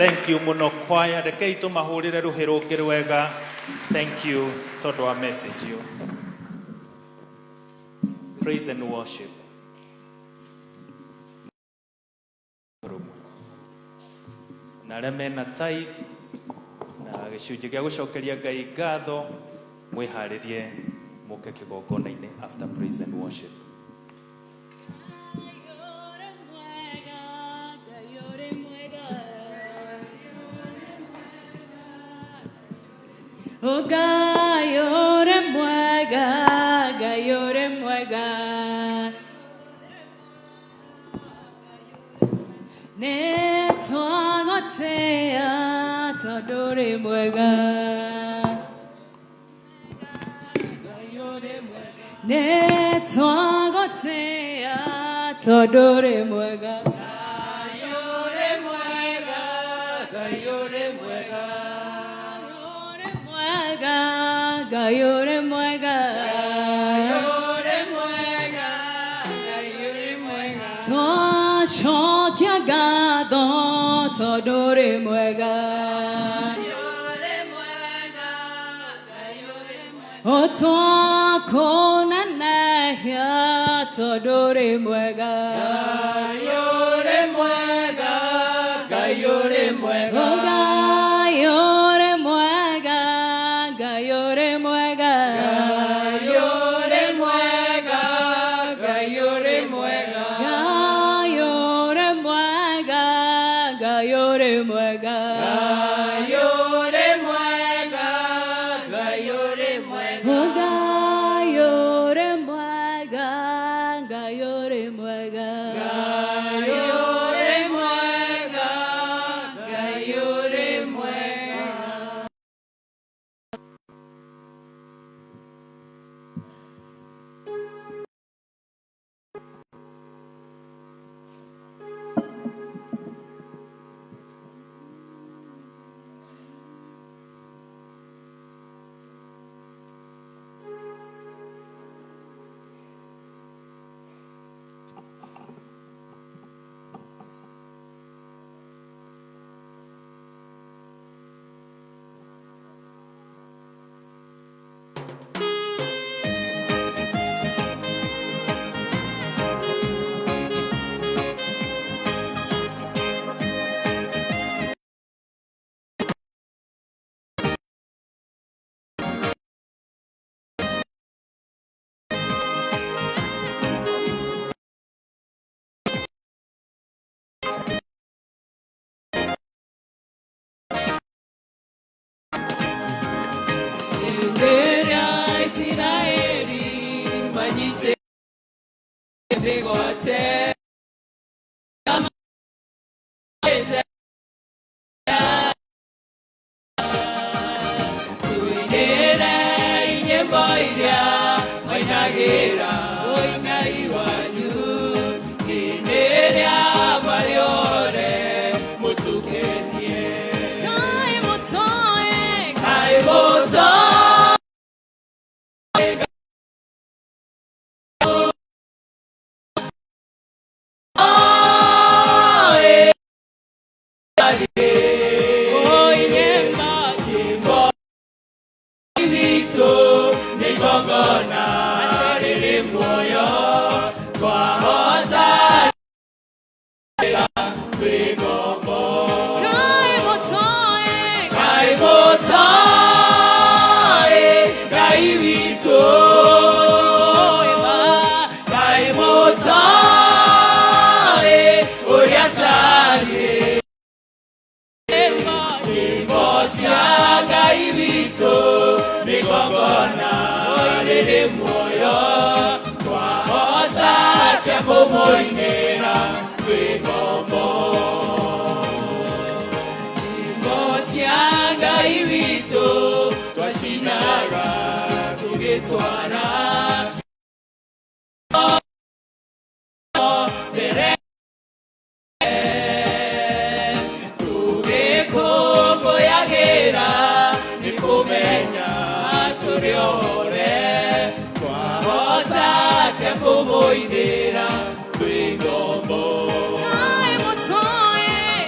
Thank you muno choir. Rekei tumahurire ruhi rungi rwega. Thank you tondu wa message you. Praise and worship. Na reme na tithe na gicunjĩ gĩa gũcokeria Ngai ngatho mwĩharĩrie mũke kĩgongona-inĩ after praise and worship. Oh, Ngai ũrĩ mwega, Ngai ũrĩ mwega, nĩ twagũtĩĩa tondũ ũrĩ mwega, nĩ twagũtĩĩa tondũ ũrĩ mwega, Ngai ũrĩ mwega, Ngai ũrĩ mwega. Ngai ũrĩ mwega, Ngai ũrĩ mwega, Ngai ũrĩ mwega, twacokia ngatho tondũ ũrĩ mwega, Ngai ũrĩ mwega, Ngai ũrĩ mwega, twakũnenehia tondũ ũrĩ mwega, Ngai ũrĩ mwega, Ngai ũrĩ mwega.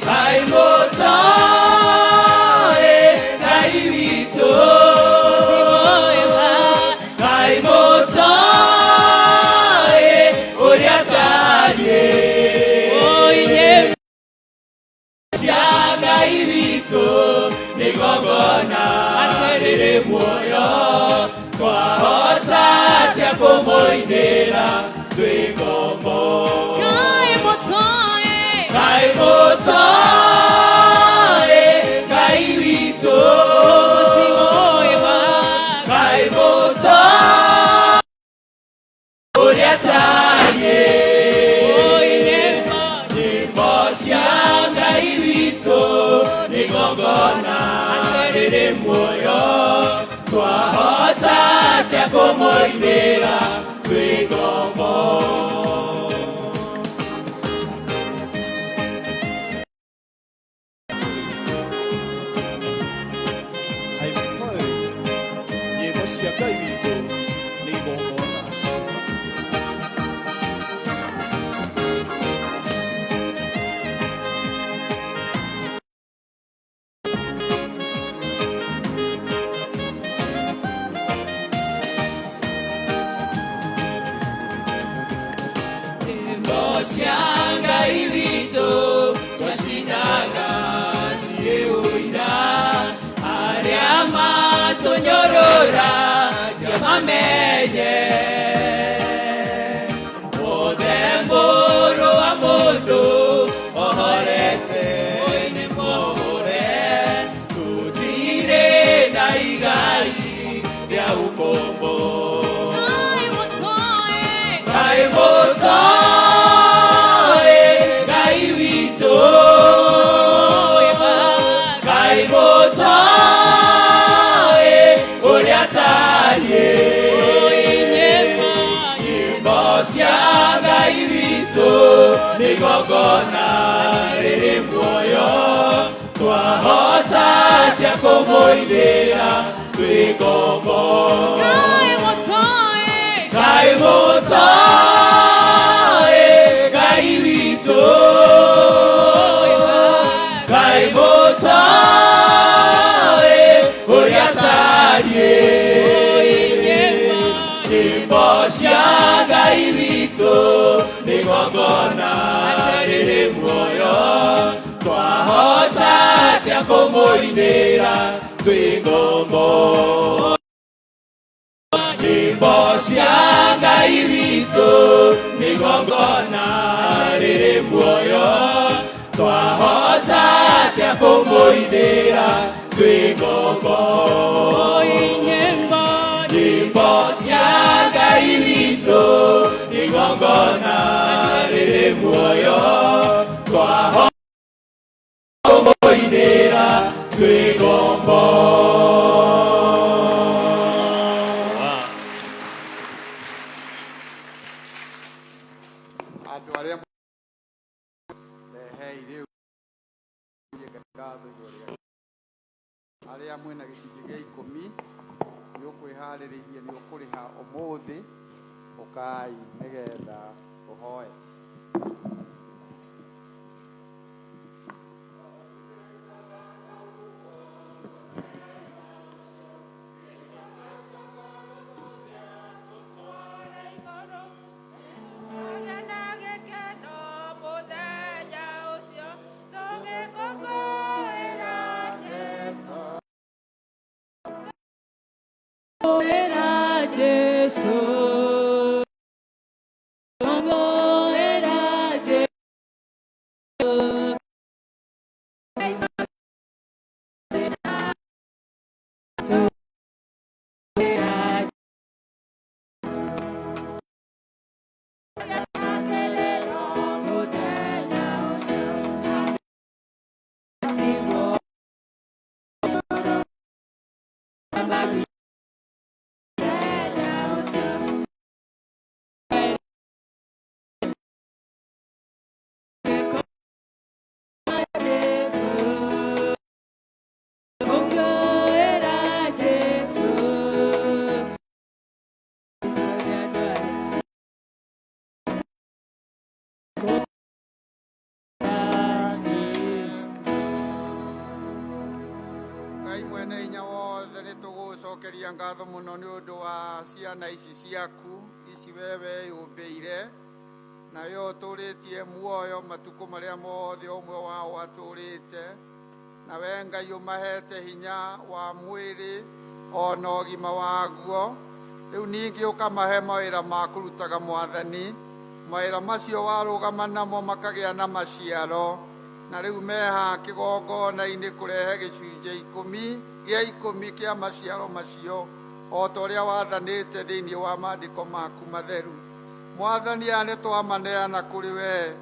Kai motoe twahota atia kumuinira twi ngombo. Ngai mutoe Ngai witu, Ngai mutoe uria tarie nyimbo cia Ngai witu ni ngongona riri muoyo, twahota atia kumuinira twi ngombo. Ngongona riri muoyo, twahota atia kumuinira twi ngombo. Ngai mutoe Ngai witu, Ngai mutoe uria tarie nyimbo cia Ngai witu ni ngongona riri muoyo, twahota atia kumuinira twi ngombo. Nyimbo cia Ngai witu ni ngongona riri muoyo, twahota atia kumuinira twi ngombo. Nyimbo cia Ngai witu ni ngongona riri muoyo, twahota kumuinira twi ngombo. Aria mwena gicunji gia 10 ni ukwihariria ni ukuriha umuthi ukai nigetha uhoe. Tugucokeria ngatho muno ni undu wa ciana ici ciaku ici wewe yumbiire nayo turitie muoyo matuko maria mothe umwe wao aturite nawe Ngai umahete hinya wa mwiri ona ũgima waguo. Rĩu ningĩ ũkamahe mawĩra ma kũrutaga Mwathani, mawĩra macio warũgama namo makagĩa na maciaro, na rĩu meha kĩgongona-inĩ kũrehe gĩcunjĩ 10 kĩa maciaro macio, o ta ũrĩa wathanĩte thĩinĩ wa maandĩko maku matheru. Mwathani, aya nĩ twamaneana kũrĩ we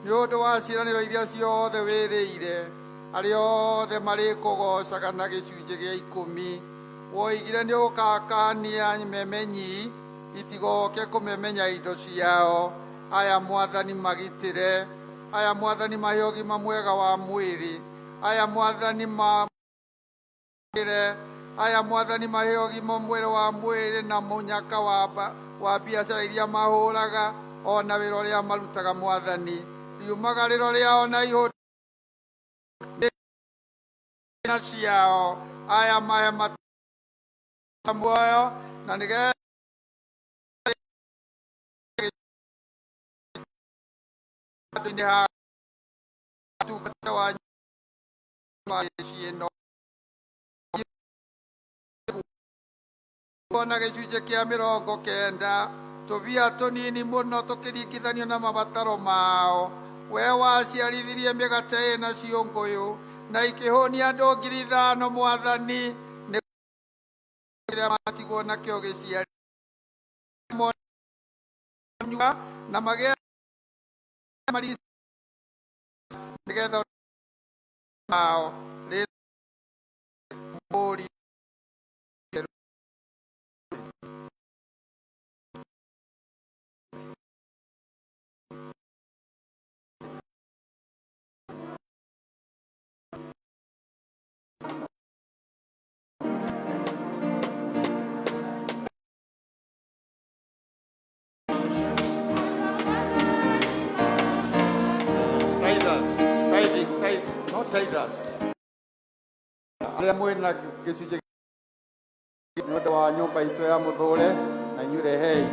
nĩ ũndũ wa ciĩranĩro iria ciothe wĩrĩire arĩa othe marĩkũgocaga na gĩcunjĩ gĩa 10. Woigire nĩ ũgũkakania memenyi itigoke kũmemenya indo ciao. Aya Mwathani magitĩre, aya Mwathani mahe ũgima mwega wa mwĩrĩ, aya Mwathani aya Mwathani mahe ũgima mwega wa mwĩrĩ na mũnyaka wa biacara iria mahũraga, ona wĩra ũrĩa marutaga Mwathani. Riumagarĩro rĩao na ihũna ciao, aya mahe muoyo na nĩgetha andũ-inĩ ha ũtungata wa ciĩno ona gĩcunjĩ kĩa 90 tũbia tũnini mũno tũkĩringithanio na mabataro mao. We waciarithirie mĩgate ĩna ciũngũyũ na ikĩhũnia andũ 5,000 Mwathani, nĩkĩrĩa matigwo nakĩo gĩciari na magĩa nĩgetha mao mũri tithers arĩa mwĩna gĩcunjĩ nĩ ũndũ wa nyũmba itũ ya mũthũre na inyuĩ rehei.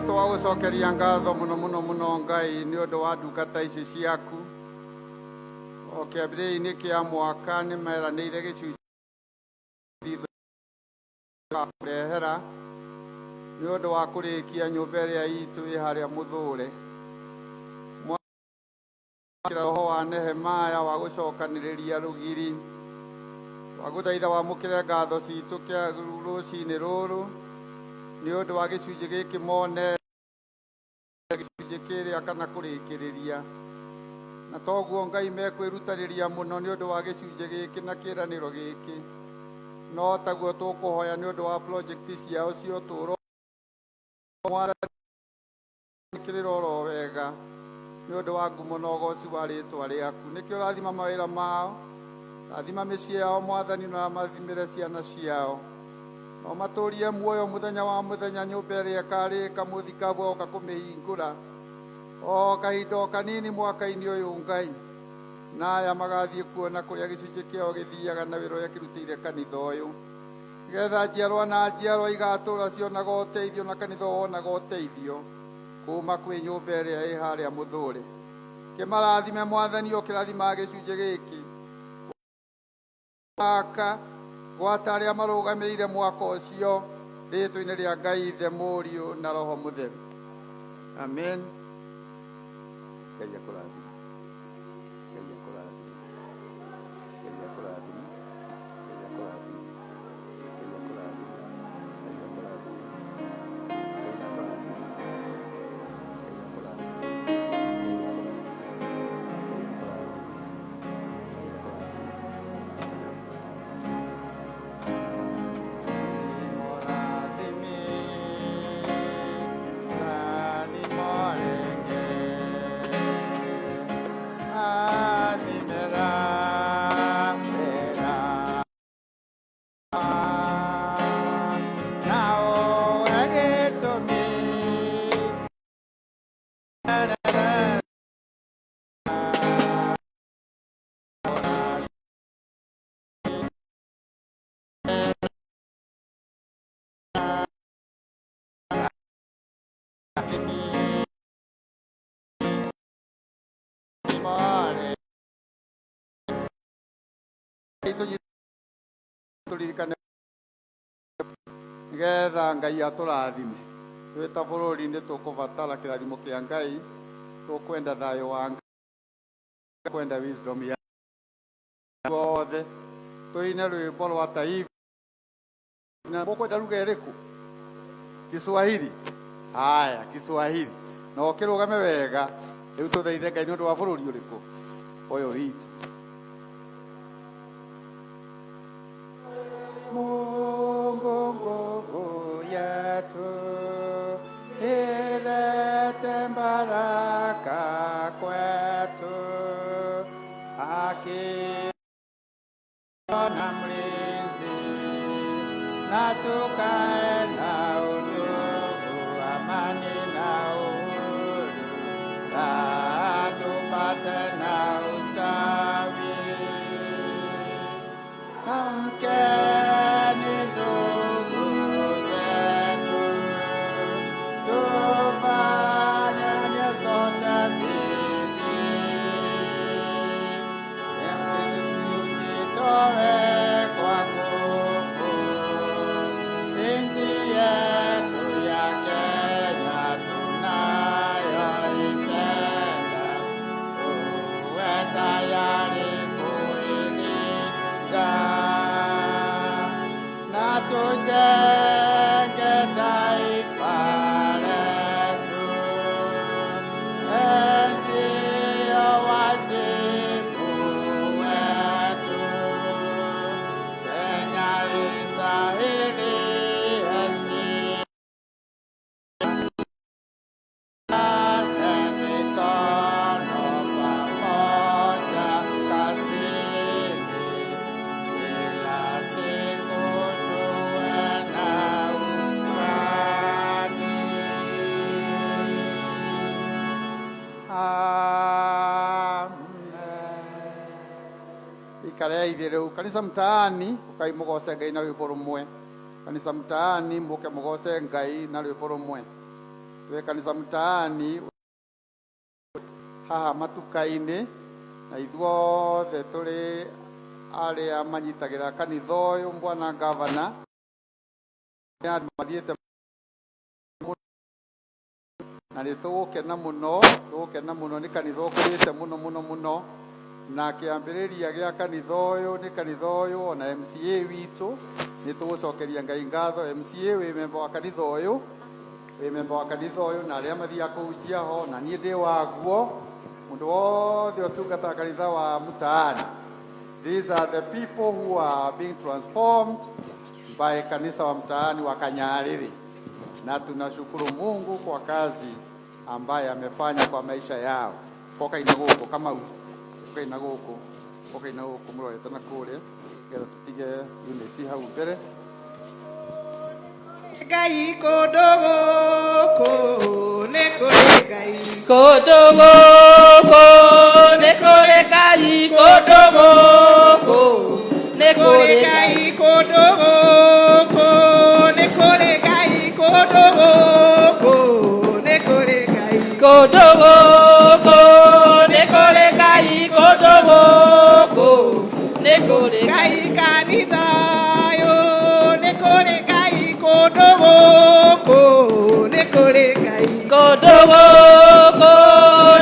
Twagucokeria ngatho mũno mũno mũno Ngai nĩ ũndũ wa ndungata ici ciaku. O kĩambĩrĩria-inĩ kĩa mwaka nĩ meranĩire gĩcunjĩ kũrehera nĩ ũndũ wa kũrĩkia nyũmba ĩrĩa itũ ĩ harĩa Mũthũre. Roho wa Nehemaya wa gũcokanĩrĩria rũgiri, twagũthaitha wamũkĩre ngatho citũ kĩa rũcinĩ rũrũ nĩ ũndũ wa gĩcunjĩ gĩkĩ mone gĩcunjĩ kĩrĩa kana kũrĩkĩrĩria, na toguo Ngai mekwĩrutanĩria mũno nĩ ũndũ wa gĩcunjĩ gĩkĩ na kĩĩranĩro gĩkĩ, no taguo tũkũhoya nĩ ũndũ wa project ciao cia ũtũũro kĩrĩra oro wega nĩ ũndũ wa ngumo na ũgooci wa rĩĩtwa rĩaku. Nĩkĩo rathima mawĩra mao, rathima mĩciĩ yao Mwathani, na mathimĩre ciana ciao, no matũrie muoyo mũthenya wa mũthenya nyũmba ĩrĩa ĩkarĩka mũthikabu oka kũmĩhingũra o kahinda o kanini mwaka-inĩ ũyũ Ngai, na aya magathiĩ kuona kũrĩa gĩcunjĩ kĩao gĩthiaga na wĩra ũrĩa kĩrutĩire kanitha ũyũ, nĩgetha njiarwa na njiarwa igatũũra cionaga ũteithio na kanitha wonaga ũteithio kuma kwĩ nyũmba ĩrĩa ĩ harĩa Mũthũre. Kĩmarathime Mwathani, o kĩrathimaga gĩcunjĩ gĩkĩ mwaka gwata arĩa marũgamĩrĩire mwaka ũcio, rĩĩtwa-inĩ rĩa Ngai Ithe, Mũriũ na Roho Mũtheru, amen. Ngai akũrathime, Ngai akũrathime, Ngai turirikane getha Ngai aturathime twi ta bururi-ini tukubatara kirathimo kia Ngai tukwenda thayo wa Ngai kwenda wisdom ya othe tuine rwimbo rwa taifa na mukwenda lugha iriku Kiswahili haya Kiswahili no kirugame wega riu tuthaithe Ngai nundu wa bururi uriku uyu witu Mungu nguvu yetu ilete baraka kwetu haki na mlinzi na tukae na udugu amani na uhuru na tupate na ustawi Kamkeni ndugu zetu, tufanyeni sote bidii, tusitoe kwa nguvu, nchi yetu ya Kenya tunayoipenda, tuwe tayari kuilinda. Tujenge taifa letu, ndio wajibu wetu. Kenya istahili heshima, mikono pamoja kazini, kila siku ikare ithiru kanisa mtaani ukai mugose Ngai na rwimbo rumwe kanisa mtaani mbuke mugose Ngai na rwimbo rumwe twe kanisa mtaani haha matuka-ini na ithuothe turi aria manyitagira kanitha uyu bwana gavana mathiete na nĩ tũgũkena mũno nĩ kanitha ũkũrĩte mũno na kĩambĩrĩria gĩa kanitha ũyũ nĩ kanitha ũyũ ona MCA witũ nĩ tũgũcokeria Ngai ngatho MCA wĩ member wa kanitha ũyũ na arĩa mathiaga kũhunjia ho na niĩ ndĩ waguo mũndũ wothe ũtungata kanitha wa mtaani. These are the people who are being transformed by kanisa wa mtaani wa Kanyariri, na tunashukuru Mungu kwa kazi ambaye amefanya kwa maisha yao. Koka inaguko kama u koka inaguko murorete na kure getha tutige yune si hau mbere Ngai kodogoko nekore Ngai kodogoko nekore Ngai kodogoko nekore Ngai kodogoko nekore Ngai kodogoko nekore Ngai kodogoko nekore Ngai kodogoko nekore Ngai kanitha yo nekore Ngai kodogoko nekore Ngai kodogoko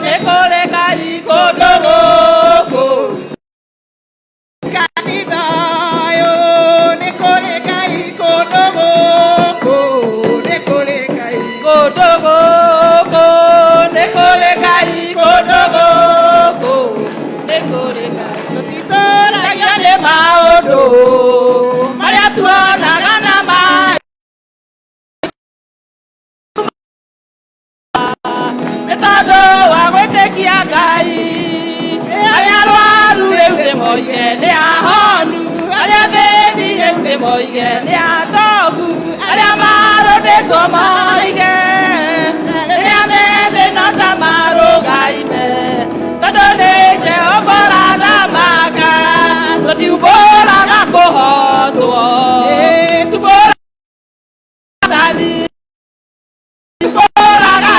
nekore Ngai kodogoko kanitha yo nekore Ngai kodogoko nekore Ngai kodogoko nekore Ngai kodogoko nekore Ngai tũtitũũragia nĩ maũndũ marĩa tuonaga na nĩ tondũ wa gwĩtĩkia Ngai arĩa arũaru rĩu ndĩmoige nĩ ahonu arĩa athĩni rĩu ndĩmoige nĩ atongu arĩa marũndĩtwo moige rĩrĩa methĩna ta marũgaime tondũ nĩ Jehova ũrathamaka tũtiumbũraga kũhotwo tumbũraga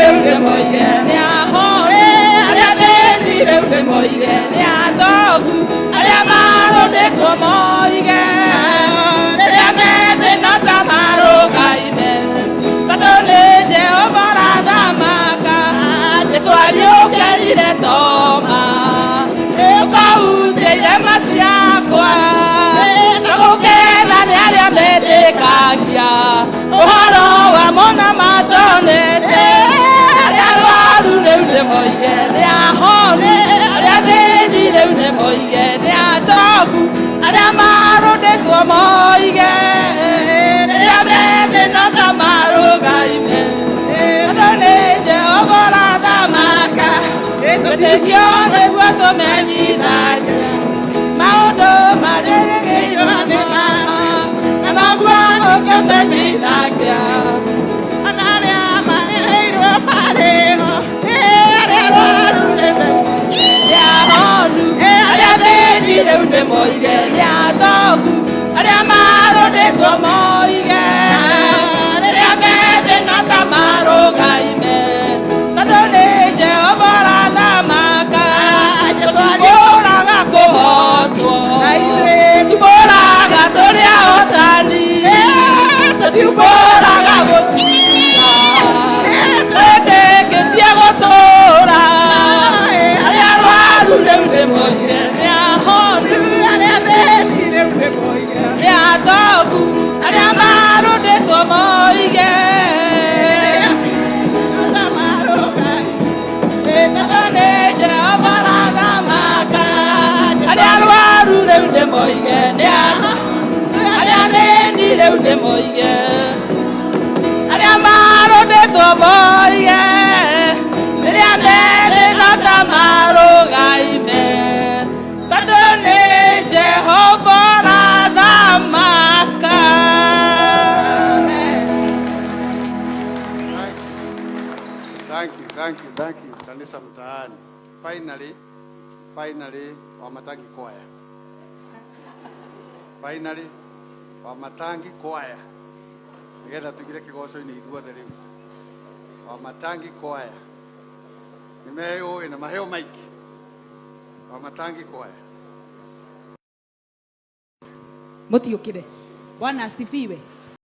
reude moige ni ahore aria bendi reude moige ni adogu aria maro de komoige aria mede no tamaro gaime kadole Jehova radamaka Yesu aliokerire toma ukauteire masiakwa na gukena ni aria mendikagia uhoro wa mona matonete aria arwaru riu ndimoige ni ahone aria thĩni riu ndimoige ni atongu aria marũndĩtwo moige rĩrĩa methĩ no ta marũgaime tondũ nĩ Jehova rathamaka twĩtĩkio nĩguo tũmenyithagia maũndũ marĩrĩgĩirwo nĩ mama na noguo ũkĩmenyithagia ona arĩa marĩrĩirwo marĩho arĩa arwaru nĩ ahonu arĩa thĩni rĩu ndĩmoige nĩ atongu arĩa marũndĩtwo moige rĩrĩa methĩ no ta marũgaime tondũ nĩ Jehova rathamaka tũtimbũraga kũhotwo tũtimbũraga tũrĩ ahotani tũtimbũraga gũtuĩka twĩtĩkĩtie gũtũũra arĩa arwaru rĩu ndĩmoige nĩ ahonu arĩa thĩni rĩu ndĩmoige nĩ atongu arĩa marũndĩtwo moige tondũ nĩ Jehova rathamaka arĩa arwaru rĩu ndĩmoige nĩ arĩa thĩni rĩu ndĩmoige arĩa marũndĩtwo moige rĩrĩa methĩ no ta marũgaime tondũ nĩ Jehova rathamaka. Thank you, kanisa mtaani. Finally, Wamatangi Choir. Finally, Wamatangi Choir. Nigetha tugire kigoco-inĩ ithuothe rĩu. Wamatangi Choir. Nimeheo na maheo maiki. Wamatangi Choir. Mũtiũkĩre. Bwana asifiwe.